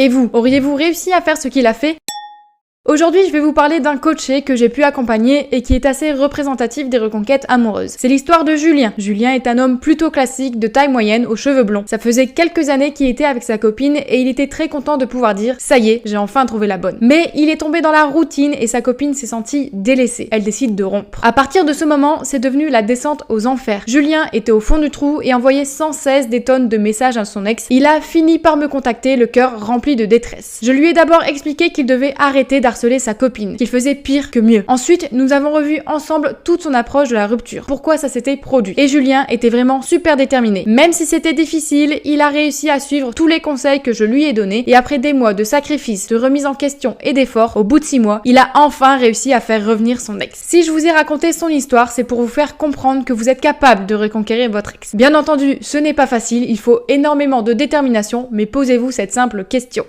Et vous, auriez-vous réussi à faire ce qu'il a fait ? Aujourd'hui, je vais vous parler d'un coaché que j'ai pu accompagner et qui est assez représentatif des reconquêtes amoureuses. C'est l'histoire de Julien. Julien est un homme plutôt classique, de taille moyenne, aux cheveux blonds. Ça faisait quelques années qu'il était avec sa copine et il était très content de pouvoir dire « ça y est, j'ai enfin trouvé la bonne ». Mais il est tombé dans la routine et sa copine s'est sentie délaissée. Elle décide de rompre. À partir de ce moment, c'est devenu la descente aux enfers. Julien était au fond du trou et envoyait sans cesse des tonnes de messages à son ex. Il a fini par me contacter, le cœur rempli de détresse. Je lui ai d'abord expliqué qu'il devait arrêter d'harceler sa copine, qu'il faisait pire que mieux. Ensuite, nous avons revu ensemble toute son approche de la rupture, pourquoi ça s'était produit. Et Julien était vraiment super déterminé. Même si c'était difficile, il a réussi à suivre tous les conseils que je lui ai donnés et après des mois de sacrifices, de remise en question et d'efforts, au bout de 6 mois, il a enfin réussi à faire revenir son ex. Si je vous ai raconté son histoire, c'est pour vous faire comprendre que vous êtes capable de reconquérir votre ex. Bien entendu, ce n'est pas facile, il faut énormément de détermination, mais posez-vous cette simple question.